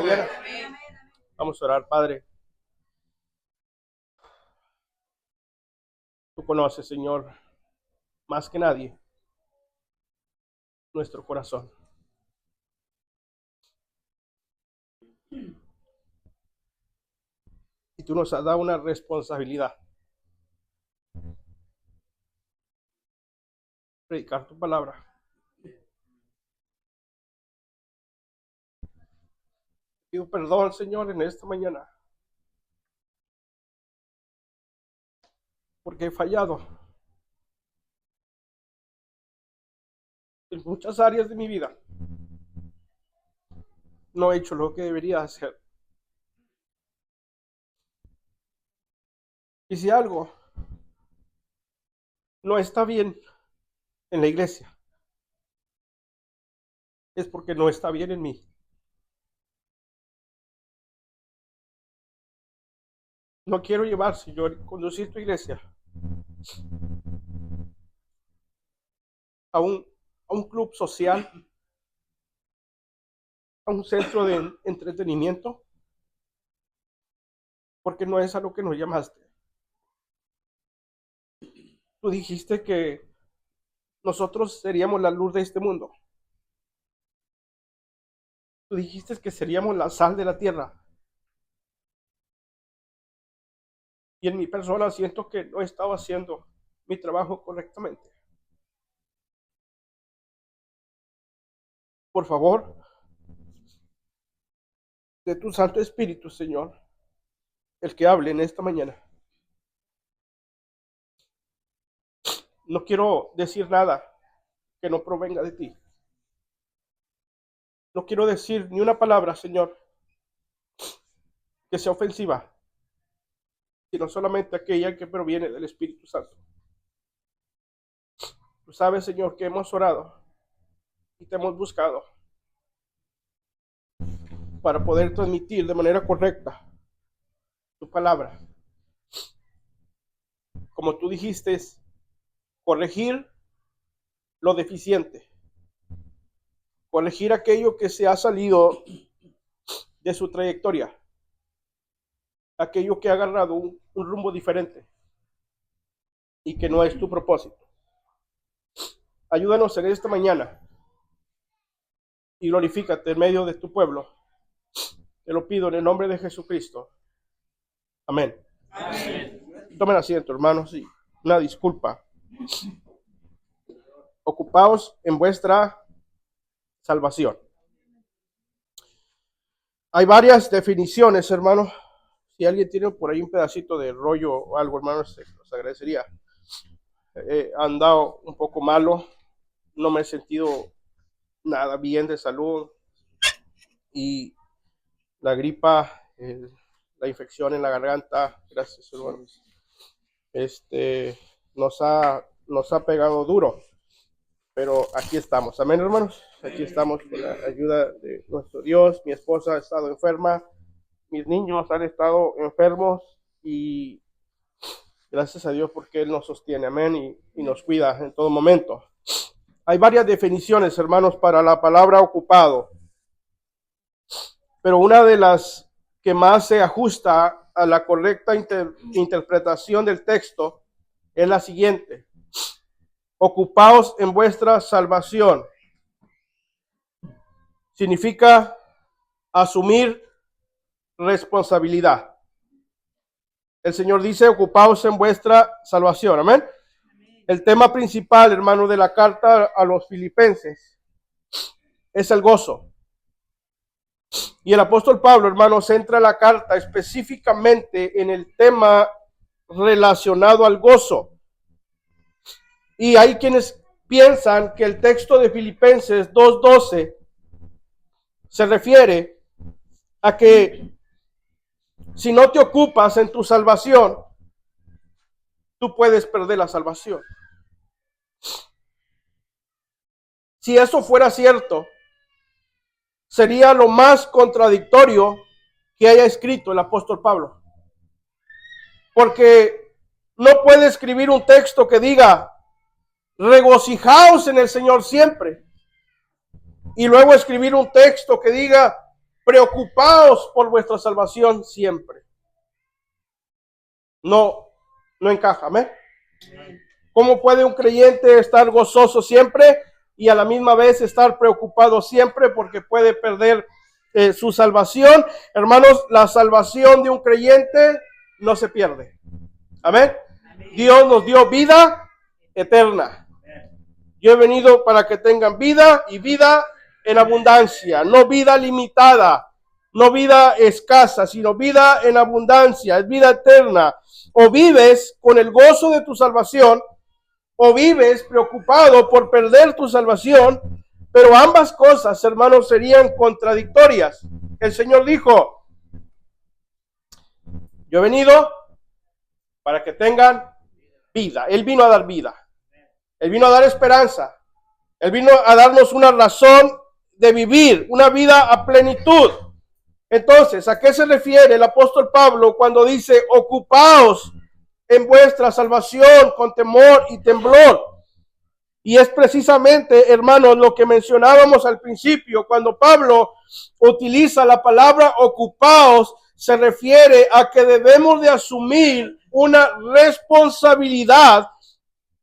mañana. Vamos a orar, Padre. Tú conoces, Señor, más que nadie, nuestro corazón. Y tú nos has dado una responsabilidad. Predicar tu palabra. Pido perdón, Señor, en esta mañana, porque he fallado en muchas áreas de mi vida. No he hecho lo que debería hacer. Y si algo no está bien en la iglesia, es porque no está bien en mí. No quiero llevar, Señor, conducir tu iglesia a un club social, a un centro de entretenimiento, porque no es a lo que nos llamaste. Tú dijiste que nosotros seríamos la luz de este mundo. Tú dijiste que seríamos la sal de la tierra. Y en mi persona siento que no estaba haciendo mi trabajo correctamente. Por favor, de tu Santo Espíritu, Señor, el que hable en esta mañana. No quiero decir nada que no provenga de ti. No quiero decir ni una palabra, Señor, que sea ofensiva, sino solamente aquella que proviene del Espíritu Santo. Tú sabes, Señor, que hemos orado y te hemos buscado para poder transmitir de manera correcta tu palabra. Como tú dijiste, corregir lo deficiente, corregir aquello que se ha salido de su trayectoria, aquello que ha agarrado un rumbo diferente y que no es tu propósito. Ayúdanos en esta mañana y glorifícate en medio de tu pueblo. Te lo pido en el nombre de Jesucristo. Amén. Amén. Tomen asiento, hermanos, y una disculpa. Ocupaos en vuestra salvación. Hay varias definiciones, hermanos. Si alguien tiene por ahí un pedacito de rollo o algo, hermanos, os agradecería. He andado un poco malo, no me he sentido nada bien de salud y la gripa, la infección en la garganta, gracias, hermanos, nos ha pegado duro, pero aquí estamos, amén, hermanos, aquí estamos con la ayuda de nuestro Dios. Mi esposa ha estado enferma, mis niños han estado enfermos y gracias a Dios porque Él nos sostiene, amén, y nos cuida en todo momento. Hay varias definiciones, hermanos, para la palabra ocupado, pero una de las que más se ajusta a la correcta interpretación del texto es la siguiente: ocupaos en vuestra salvación. Significa asumir responsabilidad. El Señor dice, ocupaos en vuestra salvación, amén. El tema principal, hermano, de la carta a los filipenses es el gozo. Y el apóstol Pablo, hermano, centra la carta específicamente en el tema relacionado al gozo. Y hay quienes piensan que el texto de Filipenses 2:12 se refiere a que si no te ocupas en tu salvación, tú puedes perder la salvación. Si eso fuera cierto, sería lo más contradictorio que haya escrito el apóstol Pablo. Porque no puede escribir un texto que diga, regocijaos en el Señor siempre. Y luego escribir un texto que diga, preocupaos por vuestra salvación siempre. No encaja, amén. ¿Cómo puede un creyente estar gozoso siempre y a la misma vez estar preocupado siempre porque puede perder su salvación? Hermanos, la salvación de un creyente no se pierde. Amén. Dios nos dio vida eterna. Yo he venido para que tengan vida y vida en abundancia, no vida limitada, no vida escasa, sino vida en abundancia, es vida eterna. O vives con el gozo de tu salvación, o vives preocupado por perder tu salvación, pero ambas cosas, hermanos, serían contradictorias. El Señor dijo, yo he venido para que tengan vida. Él vino a dar vida. Él vino a dar esperanza. Él vino a darnos una razón de vivir, una vida a plenitud. Entonces, ¿a qué se refiere el apóstol Pablo cuando dice, ocupaos en vuestra salvación con temor y temblor? Y es precisamente, hermanos, lo que mencionábamos al principio. Cuando Pablo utiliza la palabra ocupaos, se refiere a que debemos de asumir una responsabilidad.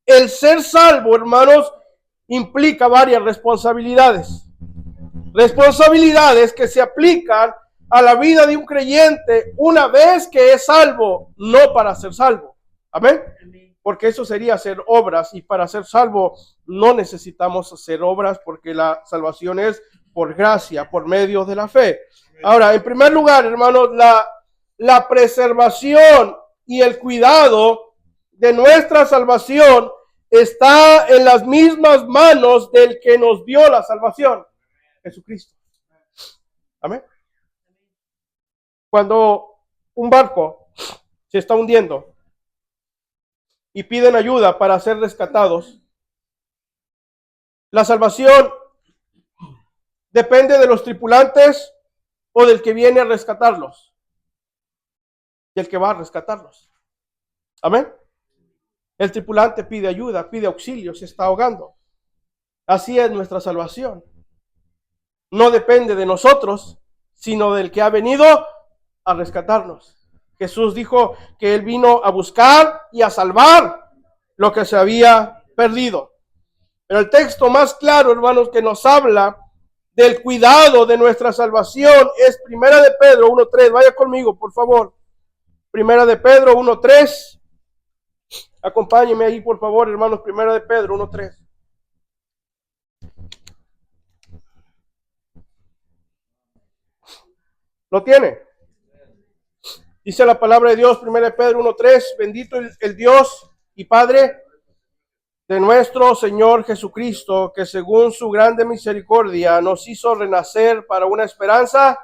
El ser salvo, hermanos, implica varias responsabilidades. Responsabilidades que se aplican a la vida de un creyente una vez que es salvo, no para ser salvo. Amén. Porque eso sería hacer obras, y para ser salvo no necesitamos hacer obras, porque la salvación es por gracia, por medio de la fe. Ahora, en primer lugar, hermanos, la preservación y el cuidado de nuestra salvación está en las mismas manos del que nos dio la salvación, Jesucristo. Amén. Cuando un barco se está hundiendo y piden ayuda para ser rescatados, la salvación depende de los tripulantes o del que viene a rescatarlos, del que va a rescatarlos. Amén. El tripulante pide ayuda, pide auxilio, se está ahogando. Así es nuestra salvación. No depende de nosotros, sino del que ha venido a rescatarnos. Jesús dijo que Él vino a buscar y a salvar lo que se había perdido. Pero el texto más claro, hermanos, que nos habla del cuidado de nuestra salvación es Primera de Pedro 1:3. Vaya conmigo, por favor. Primera de Pedro 1:3. Acompáñenme ahí, por favor, hermanos. Primera de Pedro 1:3. ¿Lo tiene? Dice la palabra de Dios, 1 Pedro 1:3, bendito el Dios y Padre de nuestro Señor Jesucristo, que según su grande misericordia nos hizo renacer para una esperanza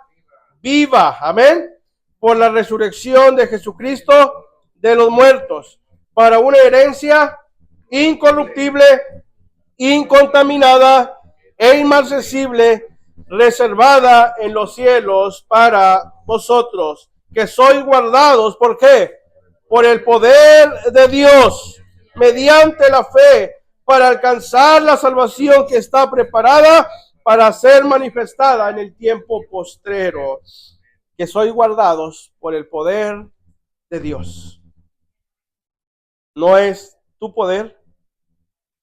viva, amén, por la resurrección de Jesucristo de los muertos, para una herencia incorruptible, incontaminada e inmarcesible, reservada en los cielos para vosotros, que sois guardados, ¿por qué? Por el poder de Dios, mediante la fe, para alcanzar la salvación que está preparada para ser manifestada en el tiempo postrero, que sois guardados por el poder de Dios. No es tu poder,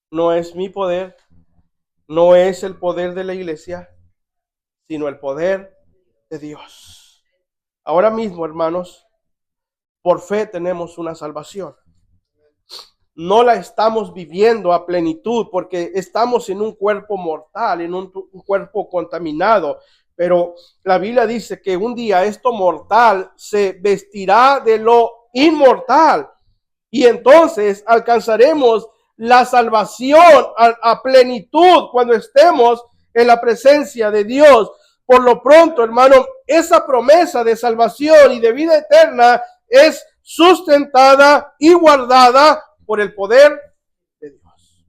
no es mi poder, no es el poder de la iglesia, sino el poder de Dios. Ahora mismo, hermanos, por fe tenemos una salvación. No la estamos viviendo a plenitud porque estamos en un cuerpo mortal, en un cuerpo contaminado. Pero la Biblia dice que un día esto mortal se vestirá de lo inmortal. Y entonces alcanzaremos la salvación a plenitud cuando estemos en la presencia de Dios. Por lo pronto, hermano, esa promesa de salvación y de vida eterna es sustentada y guardada por el poder de Dios.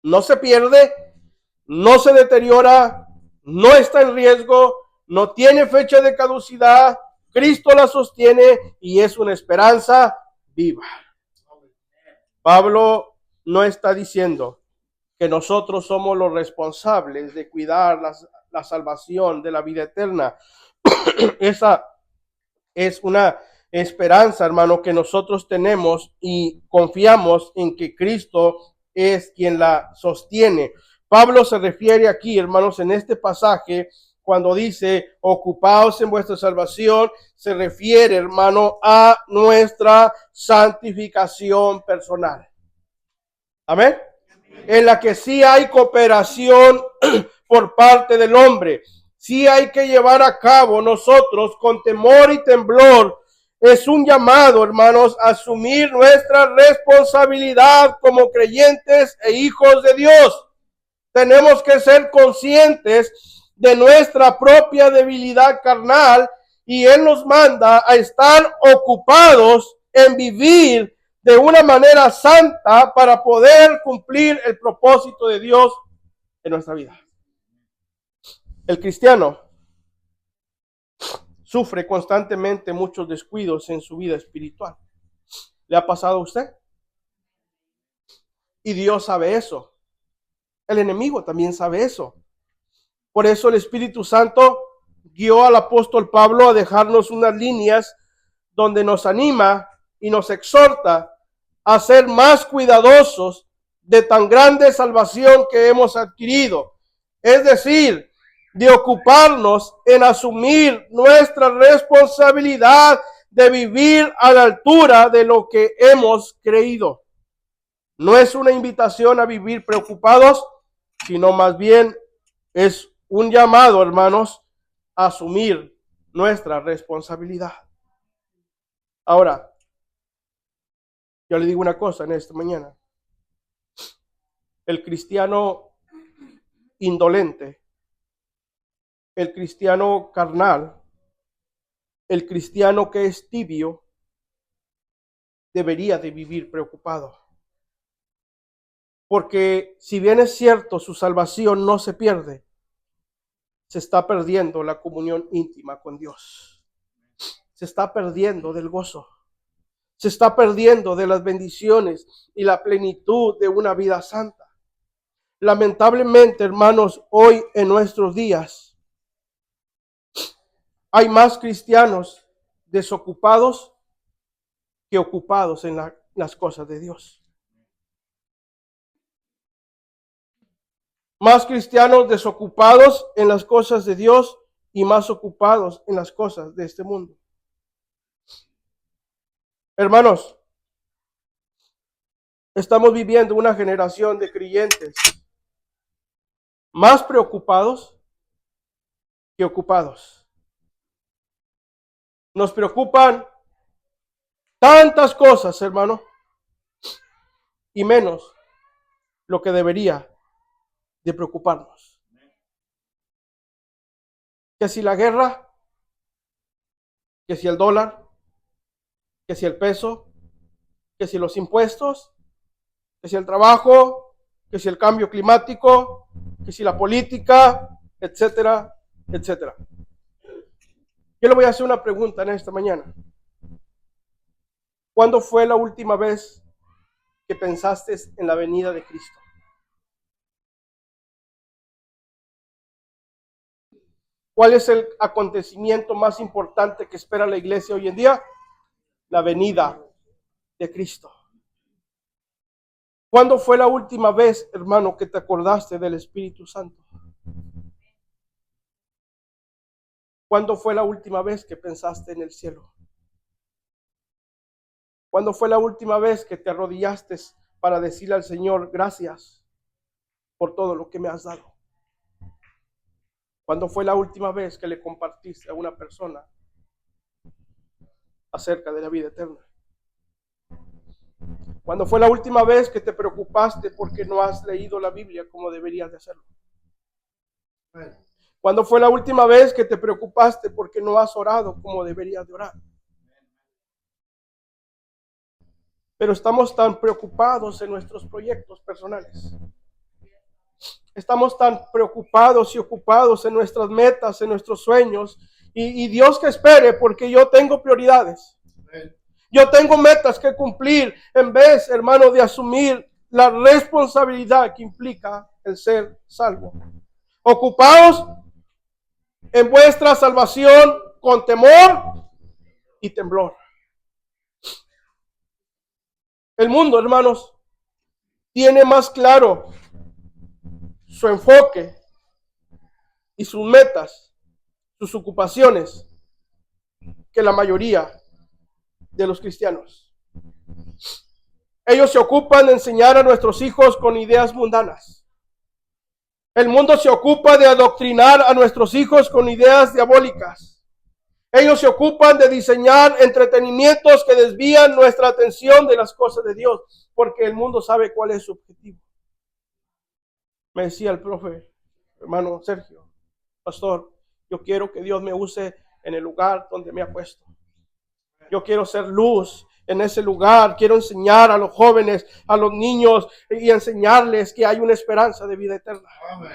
No se pierde, no se deteriora, no está en riesgo, no tiene fecha de caducidad. Cristo la sostiene y es una esperanza viva. Pablo no está diciendo que nosotros somos los responsables de cuidar la salvación de la vida eterna. Esa es una esperanza, hermano, que nosotros tenemos y confiamos en que Cristo es quien la sostiene. Pablo se refiere aquí, hermanos, en este pasaje, cuando dice, ocupaos en vuestra salvación, se refiere, hermano, a nuestra santificación personal. Amén. En la que sí hay cooperación por parte del hombre. Sí hay que llevar a cabo nosotros con temor y temblor. Es un llamado, hermanos, a asumir nuestra responsabilidad como creyentes e hijos de Dios. Tenemos que ser conscientes de nuestra propia debilidad carnal y Él nos manda a estar ocupados en vivir de una manera santa para poder cumplir el propósito de Dios en nuestra vida. El cristiano sufre constantemente muchos descuidos en su vida espiritual. ¿Le ha pasado a usted? Y Dios sabe eso. El enemigo también sabe eso. Por eso el Espíritu Santo guió al apóstol Pablo a dejarnos unas líneas donde nos anima y nos exhorta a ser más cuidadosos de tan grande salvación que hemos adquirido. Es decir, de ocuparnos en asumir nuestra responsabilidad de vivir a la altura de lo que hemos creído. No es una invitación a vivir preocupados, sino más bien es un llamado, hermanos, a asumir nuestra responsabilidad. Ahora, yo le digo una cosa en esta mañana. El cristiano indolente, el cristiano carnal, el cristiano que es tibio, debería de vivir preocupado. Porque si bien es cierto, su salvación no se pierde, se está perdiendo la comunión íntima con Dios. Se está perdiendo del gozo. Se está perdiendo de las bendiciones y la plenitud de una vida santa. Lamentablemente, hermanos, hoy en nuestros días hay más cristianos desocupados que ocupados en las cosas de Dios. Más cristianos desocupados en las cosas de Dios y más ocupados en las cosas de este mundo. Hermanos, estamos viviendo una generación de creyentes más preocupados que ocupados. Nos preocupan tantas cosas, hermano, y menos lo que debería de preocuparnos. Que si la guerra, que si el dólar, que si el peso, que si los impuestos, que si el trabajo, que si el cambio climático, que si la política, etcétera, etcétera. Yo le voy a hacer una pregunta en esta mañana. ¿Cuándo fue la última vez que pensaste en la venida de Cristo? ¿Cuál es el acontecimiento más importante que espera la iglesia hoy en día? La venida de Cristo. ¿Cuándo fue la última vez, hermano, que te acordaste del Espíritu Santo? ¿Cuándo fue la última vez que pensaste en el cielo? ¿Cuándo fue la última vez que te arrodillaste para decirle al Señor, gracias por todo lo que me has dado? ¿Cuándo fue la última vez que le compartiste a una persona acerca de la vida eterna? ¿Cuándo fue la última vez que te preocupaste porque no has leído la Biblia como deberías de hacerlo? ¿Cuándo fue la última vez que te preocupaste porque no has orado como deberías de orar? Pero estamos tan preocupados en nuestros proyectos personales. Estamos tan preocupados y ocupados en nuestras metas, en nuestros sueños. Y Dios que espere, porque yo tengo prioridades. Yo tengo metas que cumplir en vez, hermano, de asumir la responsabilidad que implica el ser salvo. Ocupados en vuestra salvación con temor y temblor. El mundo, hermanos, tiene más claro su enfoque y sus metas, sus ocupaciones, que la mayoría de los cristianos. Ellos se ocupan de enseñar a nuestros hijos con ideas mundanas. El mundo se ocupa de adoctrinar a nuestros hijos con ideas diabólicas. Ellos se ocupan de diseñar entretenimientos que desvían nuestra atención de las cosas de Dios, porque el mundo sabe cuál es su objetivo. Me decía el profe, hermano Sergio, pastor, yo quiero que Dios me use en el lugar donde me ha puesto. Yo quiero ser luz en ese lugar. Quiero enseñar a los jóvenes, a los niños y enseñarles que hay una esperanza de vida eterna. Amén.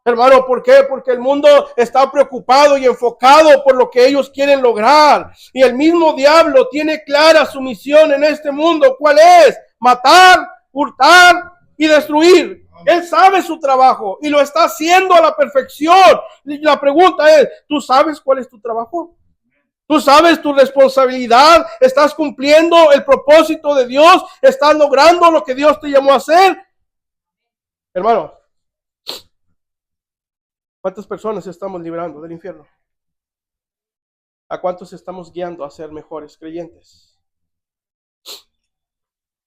Hermano, ¿por qué? Porque el mundo está preocupado y enfocado por lo que ellos quieren lograr. Y el mismo diablo tiene clara su misión en este mundo. ¿Cuál es? Matar, hurtar y destruir. Él sabe su trabajo y lo está haciendo a la perfección. Y la pregunta es, ¿tú sabes cuál es tu trabajo? ¿Tú sabes tu responsabilidad? ¿Estás cumpliendo el propósito de Dios? ¿Estás logrando lo que Dios te llamó a hacer? Hermano, ¿cuántas personas estamos librando del infierno? ¿A cuántos estamos guiando a ser mejores creyentes?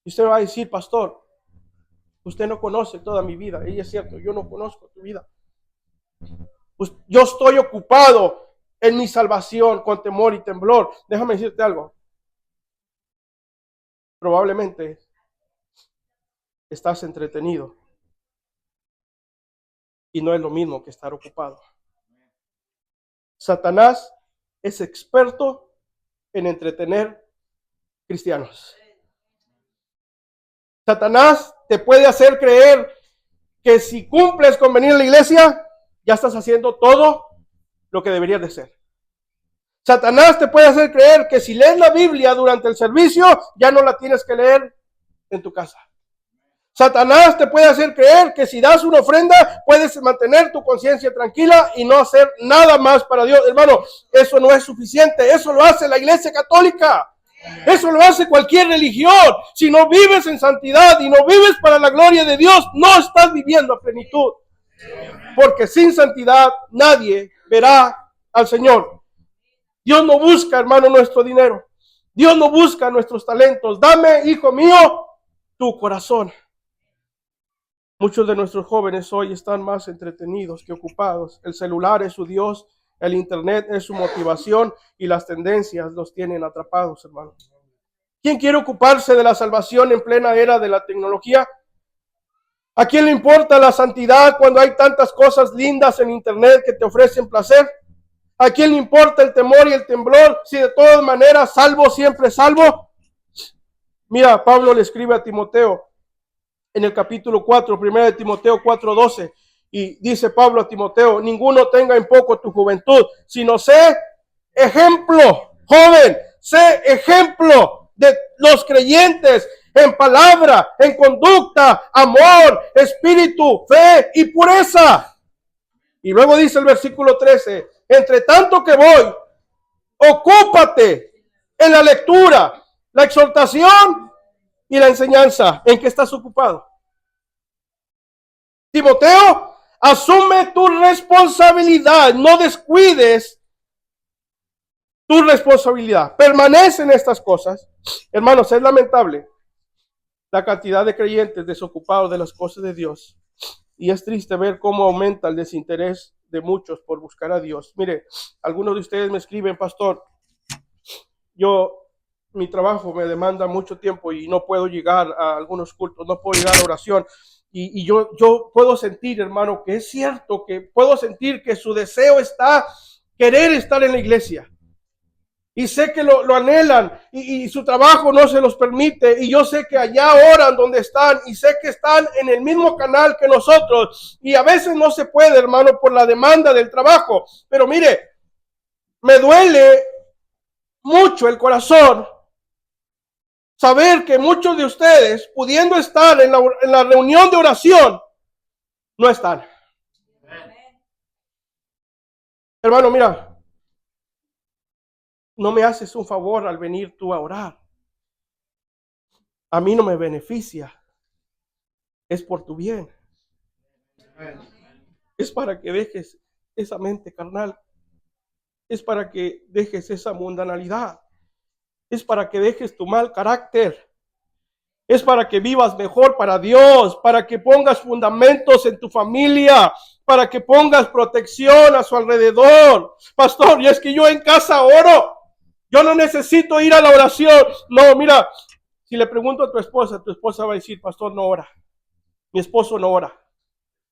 Y usted va a decir, pastor, usted no conoce toda mi vida. Y es cierto, yo no conozco tu vida. Pues yo estoy ocupado en mi salvación con temor y temblor. Déjame decirte algo. Probablemente estás entretenido y no es lo mismo que estar ocupado. Satanás es experto en entretener cristianos. Satanás te puede hacer creer que si cumples con venir a la iglesia, ya estás haciendo todo lo que deberías de ser. Satanás te puede hacer creer que si lees la Biblia durante el servicio, ya no la tienes que leer en tu casa. Satanás te puede hacer creer que si das una ofrenda, puedes mantener tu conciencia tranquila y no hacer nada más para Dios. Hermano, eso no es suficiente. Eso lo hace la Iglesia Católica. Eso lo hace cualquier religión. Si no vives en santidad y no vives para la gloria de Dios, no estás viviendo a plenitud. Porque sin santidad nadie verá al Señor. Dios no busca, hermano, nuestro dinero. Dios no busca nuestros talentos. Dame, hijo mío, tu corazón. Muchos de nuestros jóvenes hoy están más entretenidos que ocupados. El celular es su Dios, el internet es su motivación y las tendencias los tienen atrapados, hermano. ¿Quién quiere ocuparse de la salvación en plena era de la tecnología? ¿A quién le importa la santidad cuando hay tantas cosas lindas en internet que te ofrecen placer? ¿A quién le importa el temor y el temblor si de todas maneras salvo siempre salvo? Mira, Pablo le escribe a Timoteo en el capítulo 4, 1 de Timoteo 4:12, y dice Pablo a Timoteo, ninguno tenga en poco tu juventud, sino sé ejemplo, joven, sé ejemplo de los creyentes en palabra, en conducta, amor, espíritu, fe y pureza. Y luego dice el versículo 13, entre tanto que voy, ocúpate en la lectura, la exhortación y la enseñanza. ¿En qué estás ocupado? Timoteo, asume tu responsabilidad, no descuides tu responsabilidad. Permanece en estas cosas. Hermanos, es lamentable la cantidad de creyentes desocupados de las cosas de Dios. Y es triste ver cómo aumenta el desinterés de muchos por buscar a Dios. Mire, algunos de ustedes me escriben, pastor, mi trabajo me demanda mucho tiempo y no puedo llegar a algunos cultos, no puedo llegar a oración. Y yo puedo sentir, hermano, que es cierto, que puedo sentir que su deseo está, querer estar en la iglesia. Y sé que lo anhelan y su trabajo no se los permite. Y yo sé que allá oran donde están y sé que están en el mismo canal que nosotros. Y a veces no se puede, hermano, por la demanda del trabajo. Pero mire, me duele mucho el corazón saber que muchos de ustedes, pudiendo estar en la reunión de oración, no están. Hermano, mira, no me haces un favor al venir tú a orar. A mí no me beneficia. Es por tu bien. Es para que dejes esa mente carnal. Es para que dejes esa mundanalidad. Es para que dejes tu mal carácter. Es para que vivas mejor para Dios, para que pongas fundamentos en tu familia, para que pongas protección a su alrededor. Pastor, y es que yo en casa oro. Yo no necesito ir a la oración. No, mira, si le pregunto a tu esposa va a decir, pastor, no ora. Mi esposo no ora.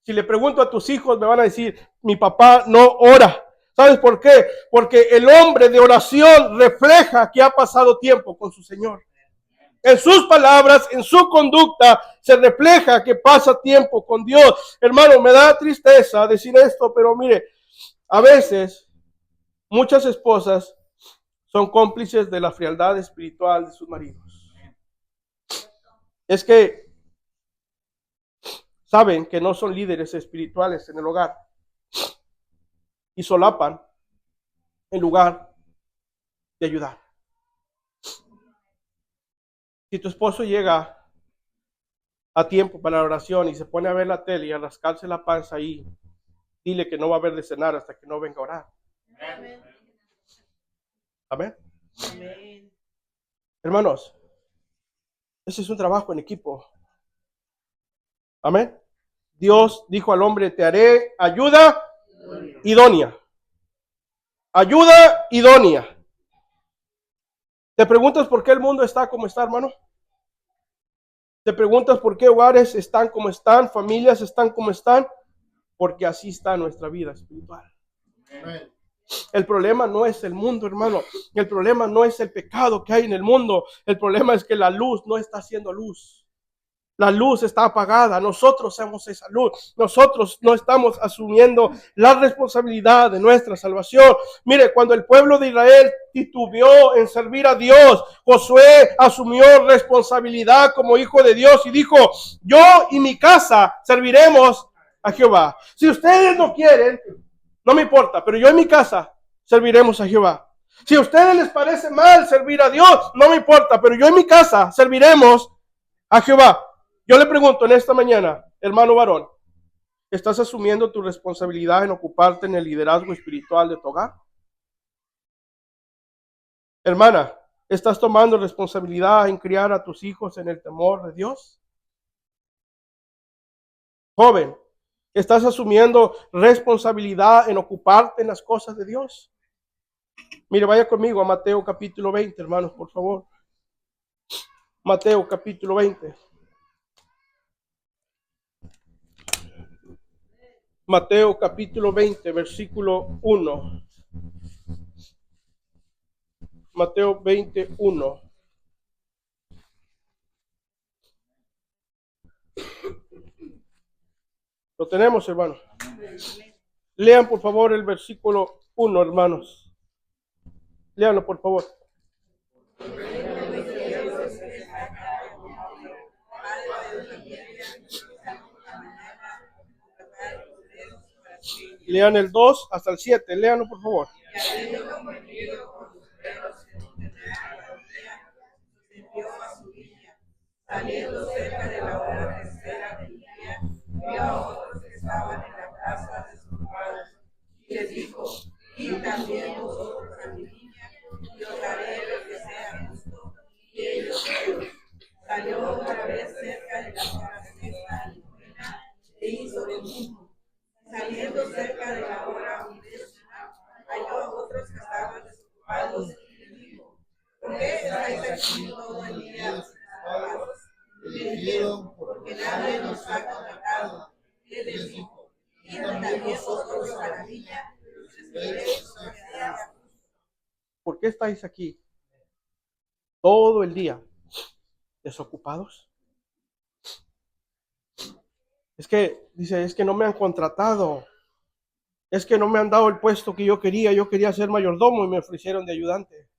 Si le pregunto a tus hijos, me van a decir, mi papá no ora. ¿Sabes por qué? Porque el hombre de oración refleja que ha pasado tiempo con su Señor. En sus palabras, en su conducta, se refleja que pasa tiempo con Dios. Hermano, me da tristeza decir esto, pero mire, a veces muchas esposas son cómplices de la frialdad espiritual de sus maridos. Es que saben que no son líderes espirituales en el hogar y solapan en lugar de ayudar. Si tu esposo llega a tiempo para la oración y se pone a ver la tele y a rascarse la panza ahí, dile que no va a haber de cenar hasta que no venga a orar. Amén. Amén. Amén. Hermanos, ese es un trabajo en equipo. Amén. Dios dijo al hombre, te haré ayuda idónea. Ayuda idónea. ¿Te preguntas por qué el mundo está como está, hermano? ¿Te preguntas por qué hogares están como están, familias están como están? Porque así está nuestra vida espiritual. Amén. El problema no es el mundo, hermano. El problema no es el pecado que hay en el mundo. El problema es que la luz no está haciendo luz. La luz está apagada. Nosotros somos esa luz. Nosotros no estamos asumiendo la responsabilidad de nuestra salvación. Mire, cuando el pueblo de Israel titubeó en servir a Dios, Josué asumió responsabilidad como hijo de Dios y dijo, yo y mi casa serviremos a Jehová. Si ustedes no quieren, no me importa, pero yo en mi casa serviremos a Jehová. Si a ustedes les parece mal servir a Dios, no me importa, pero yo en mi casa serviremos a Jehová. Yo le pregunto en esta mañana, hermano varón, ¿estás asumiendo tu responsabilidad en ocuparte en el liderazgo espiritual de tu hogar? Hermana, ¿estás tomando responsabilidad en criar a tus hijos en el temor de Dios? Joven, ¿estás asumiendo responsabilidad en ocuparte en las cosas de Dios? Mire, vaya conmigo a Mateo capítulo 20, hermanos, por favor. Mateo capítulo 20. Mateo capítulo 20, versículo 1. Mateo 21. Lo tenemos, hermanos. Lean, por favor, el versículo 1, hermanos. Leanlo, por favor. Lean el 2 hasta el 7. Leanlo, por favor. Saliendo cerca de la hora tercera del día, vio a otros que estaban en la casa desocupados, y les dijo, id también vosotros a mi viña, y os daré lo que sea justo. Y ellos fueron. Salió otra vez cerca de la hora sexta y novena, e hizo lo mismo. Saliendo cerca de la hora undécima, halló a otros que estaban desocupados, y les dijo, ¿por qué estáis aquí todo el día desocupados? Le dijeron, porque nadie nos ha contratado. Y él les dijo, id también vosotros a la viña, y recibiréis lo que sea. ¿Por qué estáis aquí todo el día desocupados? Es que no me han contratado. Es que no me han dado el puesto que yo quería ser mayordomo y me ofrecieron de ayudante.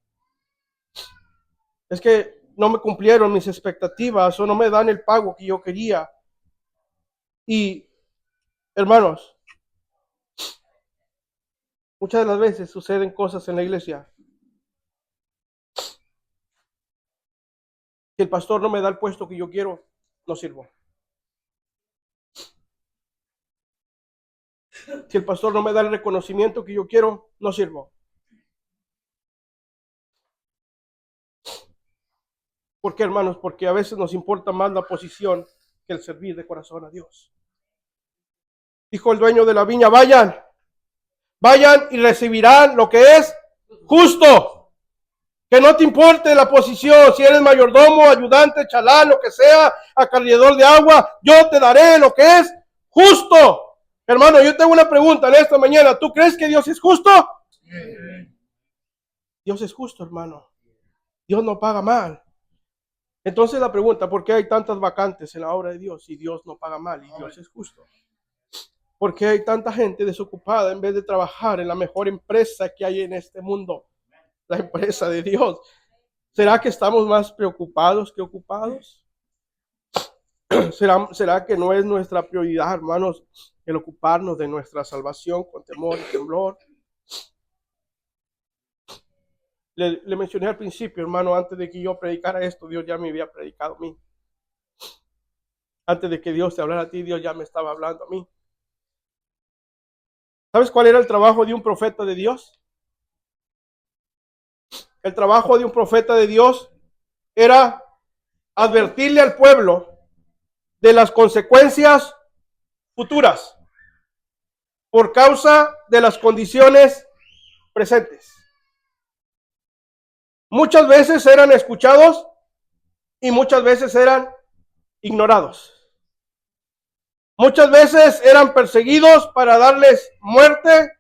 Es que no me cumplieron mis expectativas o no me dan el pago que yo quería. Y, hermanos, Muchas de las veces suceden cosas en la iglesia. Si el pastor no me da el puesto que yo quiero, no sirvo. Si el pastor no me da el reconocimiento que yo quiero, no sirvo. ¿Por qué, hermanos? Porque a veces nos importa más la posición que el servir de corazón a Dios. Dijo el dueño de la viña, vayan y recibirán lo que es justo. Que no te importe la posición, si eres mayordomo, ayudante, chalán, lo que sea, acarreador de agua, yo te daré lo que es justo. Hermano, yo tengo una pregunta en esta mañana. ¿Tú crees que Dios es justo? Dios es justo, hermano. Dios no paga mal. Entonces la pregunta, ¿por qué hay tantas vacantes en la obra de Dios y Dios no paga mal y Dios es justo? ¿Por qué hay tanta gente desocupada en vez de trabajar en la mejor empresa que hay en este mundo? La empresa de Dios. ¿Será que estamos más preocupados que ocupados? ¿Será que no es nuestra prioridad, hermanos, el ocuparnos de nuestra salvación con temor y temblor? Le mencioné al principio, hermano, antes de que yo predicara esto, Dios ya me había predicado a mí. Antes de que Dios te hablara a ti, Dios ya me estaba hablando a mí. ¿Sabes cuál era el trabajo de un profeta de Dios? El trabajo de un profeta de Dios era advertirle al pueblo de las consecuencias futuras por causa de las condiciones presentes. Muchas veces eran escuchados y muchas veces eran ignorados. Muchas veces eran perseguidos para darles muerte,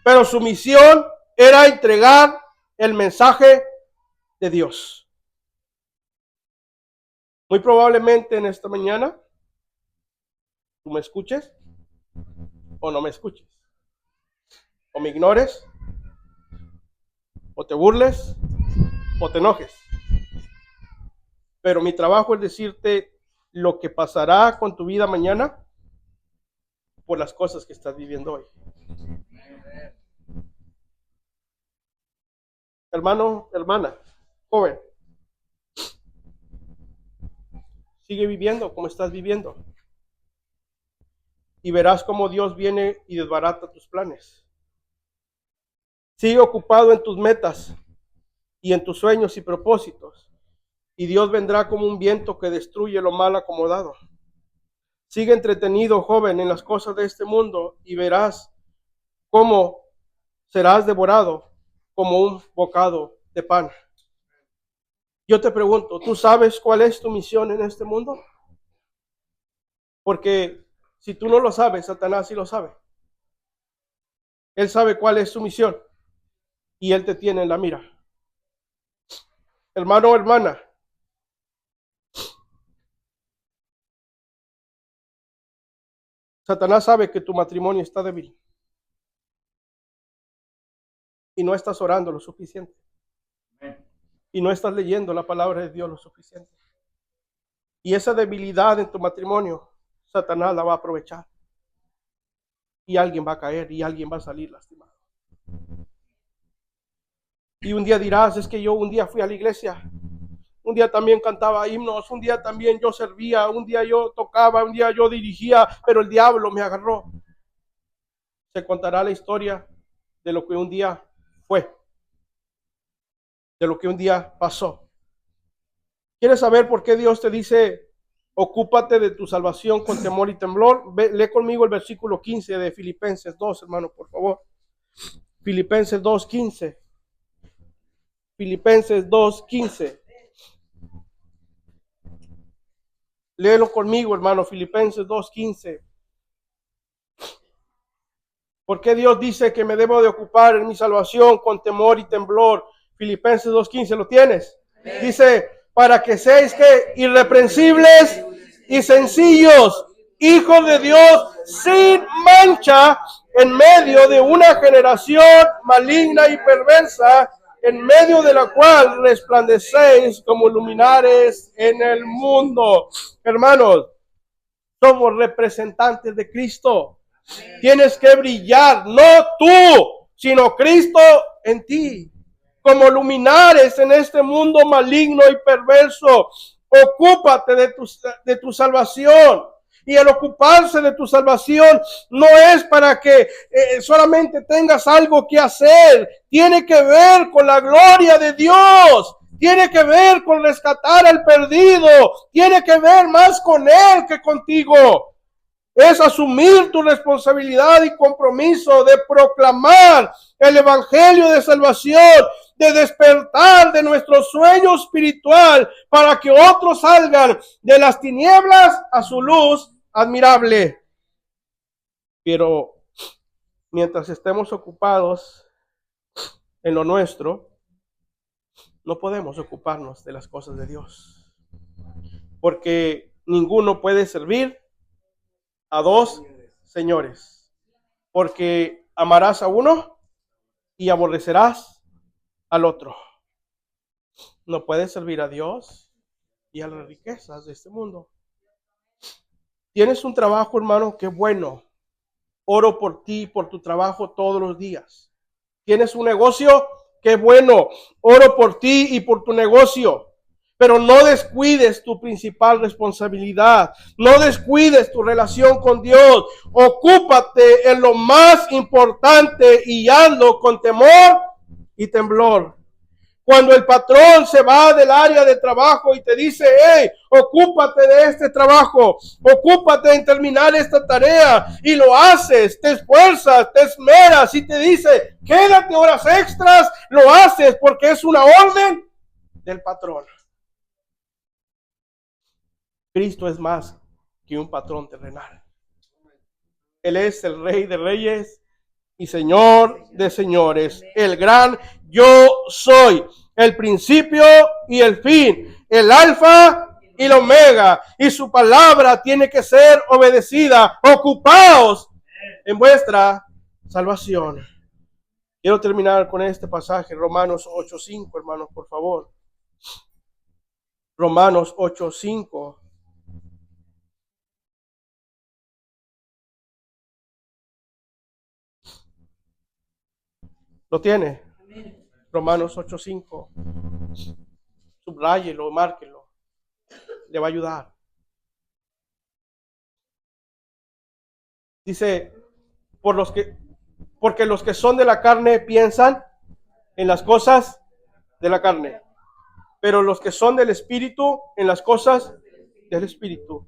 pero su misión era entregar el mensaje de Dios. Muy probablemente en esta mañana tú me escuches o no me escuches, o me ignores, o te burles, o te enojes. Pero mi trabajo es decirte lo que pasará con tu vida mañana por las cosas que estás viviendo hoy. Hermano, hermana, joven, sigue viviendo como estás viviendo y verás cómo Dios viene y desbarata tus planes. Sigue ocupado en tus metas y en tus sueños y propósitos, y Dios vendrá como un viento que destruye lo mal acomodado. Sigue entretenido, joven, en las cosas de este mundo y verás cómo serás devorado como un bocado de pan. Yo te pregunto, ¿tú sabes cuál es tu misión en este mundo? Porque si tú no lo sabes, Satanás sí lo sabe. Él sabe cuál es su misión y él te tiene en la mira. Hermano o hermana, Satanás sabe que tu matrimonio está débil y no estás orando lo suficiente y no estás leyendo la palabra de Dios lo suficiente. Y esa debilidad en tu matrimonio, Satanás la va a aprovechar y alguien va a caer y alguien va a salir lastimado. Y un día dirás, es que yo un día fui a la iglesia, un día también cantaba himnos, un día también yo servía, un día yo tocaba, un día yo dirigía, pero el diablo me agarró. Se contará la historia de lo que un día fue, de lo que un día pasó. ¿Quieres saber por qué Dios te dice, ocúpate de tu salvación con temor y temblor? Lee conmigo el versículo 15 de Filipenses 2, hermano, por favor. Filipenses 2:15. Filipenses 2:15. Léelo conmigo, hermano, Filipenses 2:15. ¿Por qué Dios dice que me debo de ocupar en mi salvación con temor y temblor? Filipenses 2:15, ¿lo tienes? Dice, para que seáis que irreprensibles y sencillos, hijos de Dios sin mancha, en medio de una generación maligna y perversa, en medio de la cual resplandecéis como luminares en el mundo. Hermanos, somos representantes de Cristo. Tienes que brillar, no tú, sino Cristo en ti. Como luminares en este mundo maligno y perverso, ocúpate de tu salvación. Y el ocuparse de tu salvación no es para que solamente tengas algo que hacer. Tiene que ver con la gloria de Dios. Tiene que ver con rescatar al perdido. Tiene que ver más con Él que contigo. Es asumir tu responsabilidad y compromiso de proclamar el evangelio de salvación, de despertar de nuestro sueño espiritual para que otros salgan de las tinieblas a su luz admirable. Pero mientras estemos ocupados en lo nuestro, no podemos ocuparnos de las cosas de Dios. Porque ninguno puede servir a dos señores. Porque amarás a uno y aborrecerás al otro. No puedes servir a Dios y a las riquezas de este mundo. Tienes un trabajo, hermano, qué bueno. Oro por ti, por tu trabajo todos los días. Tienes un negocio, qué bueno. Oro por ti y por tu negocio. Pero no descuides tu principal responsabilidad. No descuides tu relación con Dios. Ocúpate en lo más importante y hazlo con temor y temblor. Cuando el patrón se va del área de trabajo y te dice, hey, ocúpate de este trabajo, ocúpate en terminar esta tarea, y lo haces, te esfuerzas, te esmeras, y te dice, quédate horas extras, lo haces porque es una orden del patrón. Cristo es más que un patrón terrenal. Él es el Rey de Reyes y Señor de señores, el gran yo soy, el principio y el fin, el alfa y la omega, y su palabra tiene que ser obedecida. Ocupaos en vuestra salvación. Quiero terminar con este pasaje, Romanos 8:5, hermanos, por favor. Romanos 8:5. ¿Lo tiene? Romanos 8:5. Subráyelo, márquelo. Le va a ayudar. Dice, porque los que son de la carne piensan en las cosas de la carne, pero los que son del Espíritu en las cosas del Espíritu.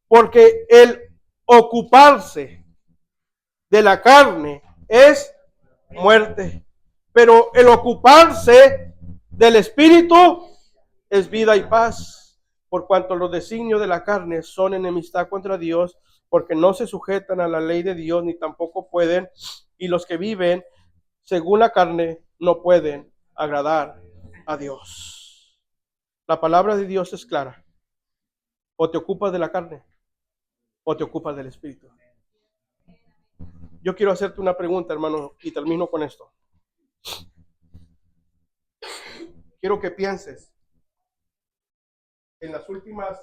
Porque el ocuparse de la carne es muerte, pero el ocuparse del Espíritu es vida y paz, por cuanto los designios de la carne son enemistad contra Dios, porque no se sujetan a la ley de Dios, ni tampoco pueden, y los que viven según la carne no pueden agradar a Dios. La palabra de Dios es clara. O te ocupas de la carne, o te ocupas del Espíritu. Yo quiero hacerte una pregunta, hermano, y termino con esto. Quiero que pienses en las últimas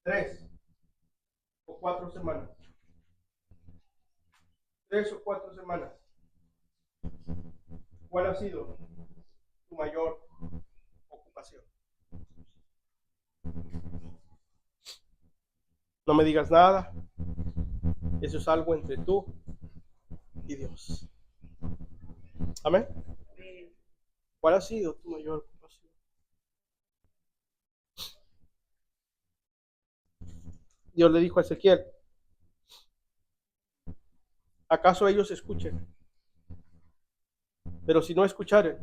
3 o 4 semanas. 3 o 4 semanas. ¿Cuál ha sido tu mayor ocupación? No me digas nada. Eso es algo entre tú y Dios. Amén. ¿Cuál ha sido tu mayor ocupación? Dios le dijo a Ezequiel, ¿acaso ellos escuchen? Pero si no escucharen,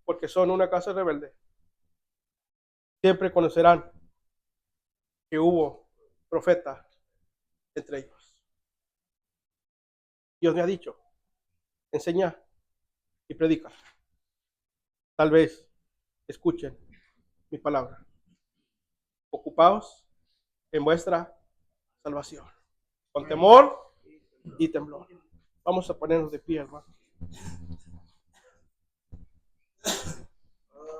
porque son una casa rebelde, siempre conocerán que hubo profeta entre ellos. Dios me ha dicho, enseña y predica. Tal vez escuchen mi palabra. Ocupaos en vuestra salvación, con temor y temblor. Vamos a ponernos de pie, hermano.